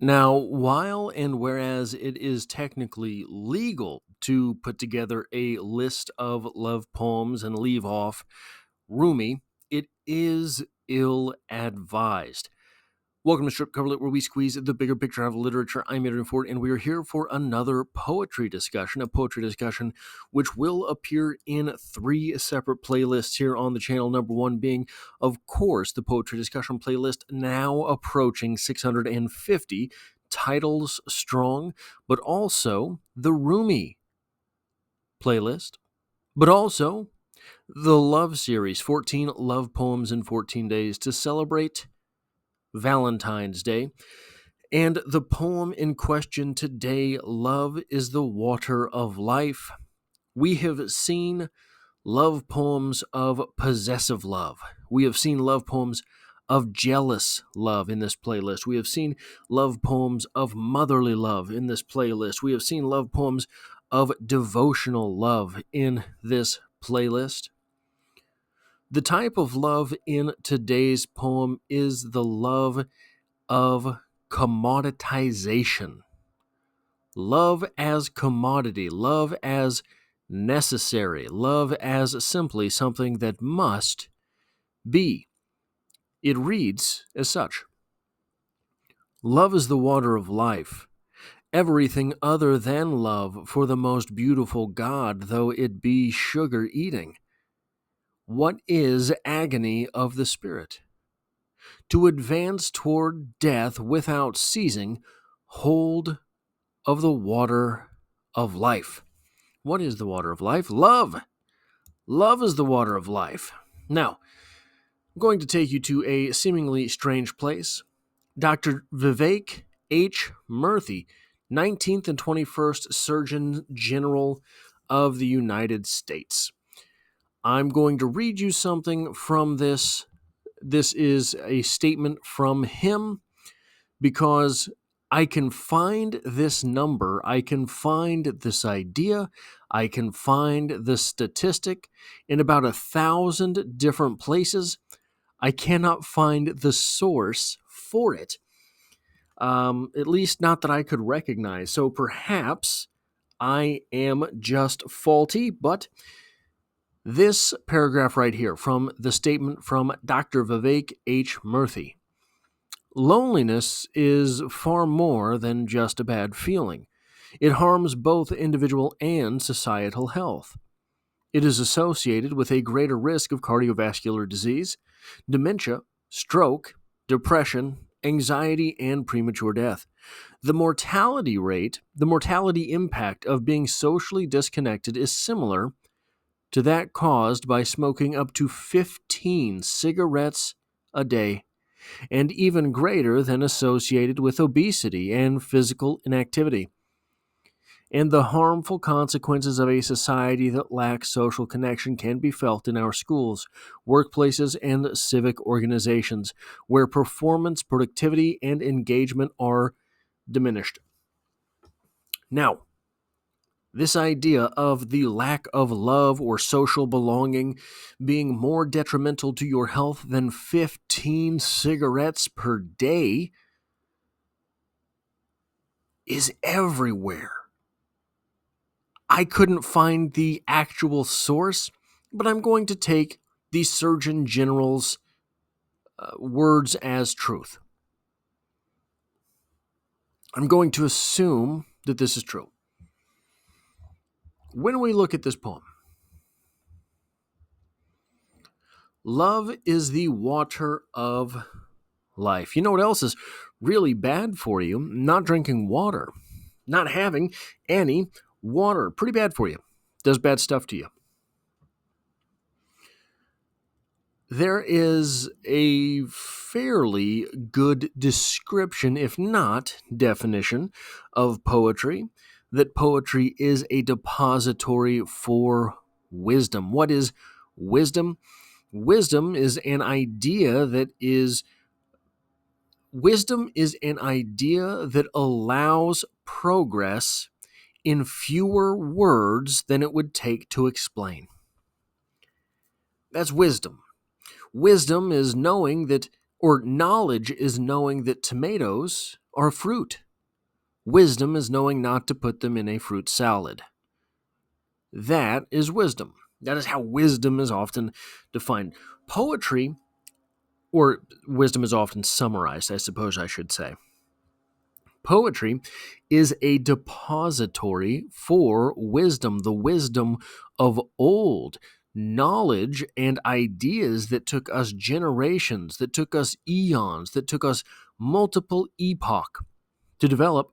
Now, while and whereas it is technically legal to put together a list of love poems and leave off Rumi, it is ill advised. Welcome to Strip Coverlet, where we squeeze the bigger picture out of literature. I'm Adrian Ford, and we are here for another poetry discussion, a poetry discussion which will appear in three separate playlists here on the channel. Number one being, of course, the poetry discussion playlist, now approaching 650 titles strong, but also the Rumi playlist, but also the Love series, 14 love poems in 14 days to celebrate Valentine's Day. And the poem in question today, Love is the Water of Life. We have seen love poems of possessive love. We have seen love poems of jealous love in this playlist. We have seen love poems of motherly love in this playlist. We have seen love poems of devotional love in this playlist. The type of love in today's poem is the love of commoditization. Love as commodity, love as necessary, love as simply something that must be. It reads as such: Love is the water of life. Everything other than love for the most beautiful God, though it be sugar eating. What is agony of the spirit? To advance toward death without ceasing, hold of the water of life. What is the water of life? Love. Love is the water of life. Now, I'm going to take you to a seemingly strange place. Dr. Vivek H. Murthy, 19th and 21st Surgeon General of the United States. I'm going to read you something from this. This is a statement from him because I can find this number, I can find this idea, I can find the statistic in about 1,000 different places. I cannot find the source for it, at least not that I could recognize. So perhaps I am just faulty, but this paragraph right here from the statement from Dr. Vivek H. Murthy. Loneliness is far more than just a bad feeling. It harms both individual and societal health. It is associated with a greater risk of cardiovascular disease, dementia, stroke, depression, anxiety, and premature death. The mortality impact of being socially disconnected is similar to that caused by smoking up to 15 cigarettes a day, and even greater than associated with obesity and physical inactivity. And the harmful consequences of a society that lacks social connection can be felt in our schools, workplaces, and civic organizations, where performance, productivity, and engagement are diminished. Now, this idea of the lack of love or social belonging being more detrimental to your health than 15 cigarettes per day is everywhere. I couldn't find the actual source, but I'm going to take the Surgeon General's words as truth. I'm going to assume that this is true. When we look at this poem, love is the water of life. You know what else is really bad for you? Not drinking water. Not having any water. Pretty bad for you. Does bad stuff to you. There is a fairly good description, if not definition, of poetry, that poetry is a depository for wisdom. What is wisdom? Wisdom is an idea that allows progress in fewer words than it would take to explain. That's wisdom. Wisdom is knowing that, or knowledge is knowing that tomatoes are fruit. Wisdom is knowing not to put them in a fruit salad. That is wisdom. That is how wisdom is often defined. Poetry, or wisdom is often summarized, I suppose I should say. Poetry is a depository for wisdom, the wisdom of old, knowledge and ideas that took us generations, that took us eons, that took us multiple epoch to develop,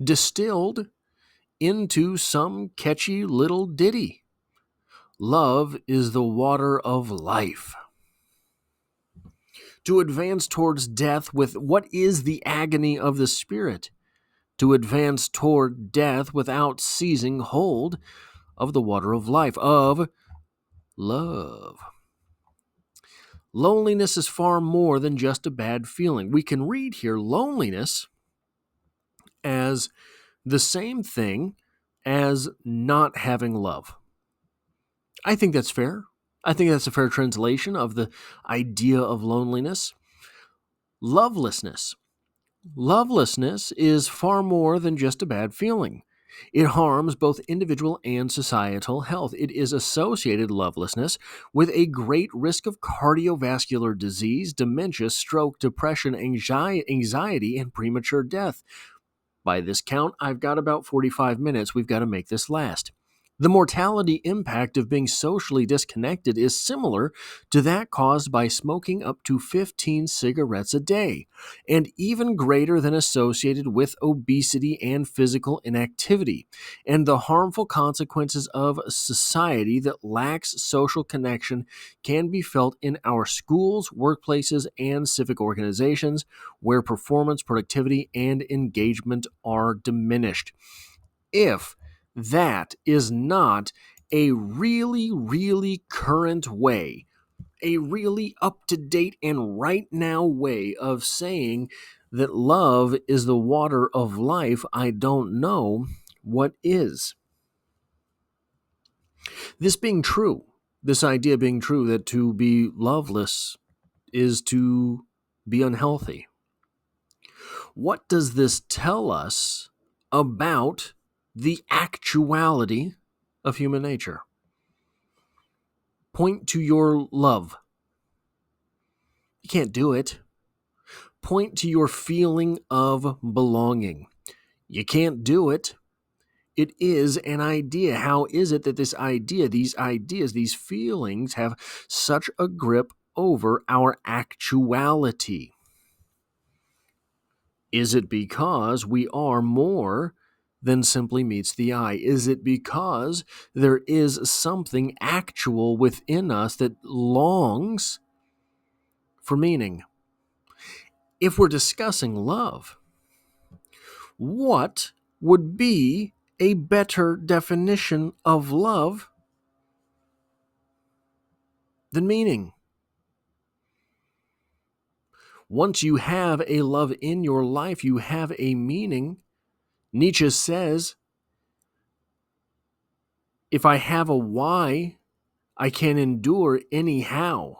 distilled into some catchy little ditty. Love is the water of life. To advance towards death with what is the agony of the spirit, to advance toward death without seizing hold of the water of life, of love. Loneliness is far more than just a bad feeling. We can read here loneliness as the same thing as not having love. I think that's fair. I think that's a fair translation of the idea of loneliness. Lovelessness. Lovelessness is far more than just a bad feeling. It harms both individual and societal health. It is associated, lovelessness, with a great risk of cardiovascular disease, dementia, stroke, depression, anxiety, and premature death. By this count, I've got about 45 minutes. We've got to make this last. The mortality impact of being socially disconnected is similar to that caused by smoking up to 15 cigarettes a day, and even greater than associated with obesity and physical inactivity, and the harmful consequences of a society that lacks social connection can be felt in our schools, workplaces, and civic organizations, where performance, productivity, and engagement are diminished. If that is not a really, really current way, a really up to date and right now way of saying that love is the water of life, I don't know what is. This being true, this idea being true that to be loveless is to be unhealthy. What does this tell us about the actuality of human nature? Point to your love. You can't do it. Point to your feeling of belonging. You can't do it. It is an idea. How is it that this idea, these ideas, these feelings have such a grip over our actuality? Is it because we are more than simply meets the eye? Is it because there is something actual within us that longs for meaning? If we're discussing love, what would be a better definition of love than meaning? Once you have a love in your life, you have a meaning. Nietzsche says, if I have a why, I can endure anyhow.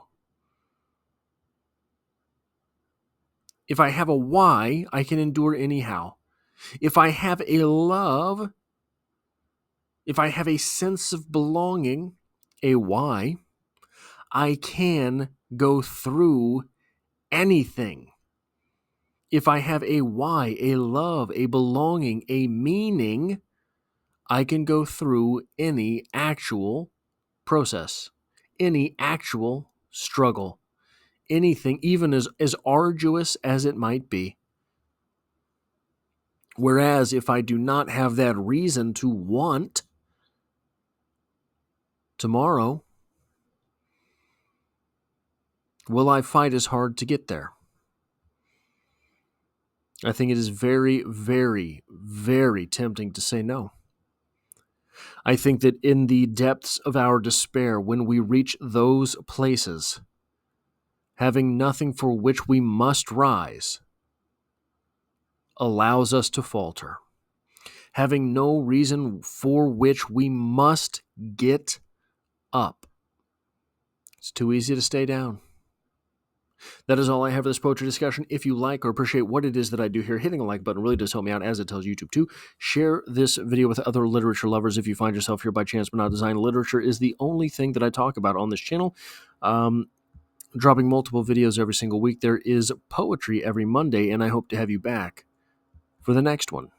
If I have a why, I can endure anyhow. If I have a love, if I have a sense of belonging, a why, I can go through anything. If I have a why, a love, a belonging, a meaning, I can go through any actual process, any actual struggle, anything, even as arduous as it might be. Whereas if I do not have that reason to want tomorrow, will I fight as hard to get there? I think it is very, very, very tempting to say no. I think that in the depths of our despair, when we reach those places, having nothing for which we must rise allows us to falter. Having no reason for which we must get up. It's too easy to stay down. That is all I have for this poetry discussion. If you like or appreciate what it is that I do here, hitting a like button really does help me out, as it tells YouTube to. Share this video with other literature lovers if you find yourself here by chance but not design. Literature is the only thing that I talk about on this channel. Dropping multiple videos every single week. There is poetry every Monday, and I hope to have you back for the next one.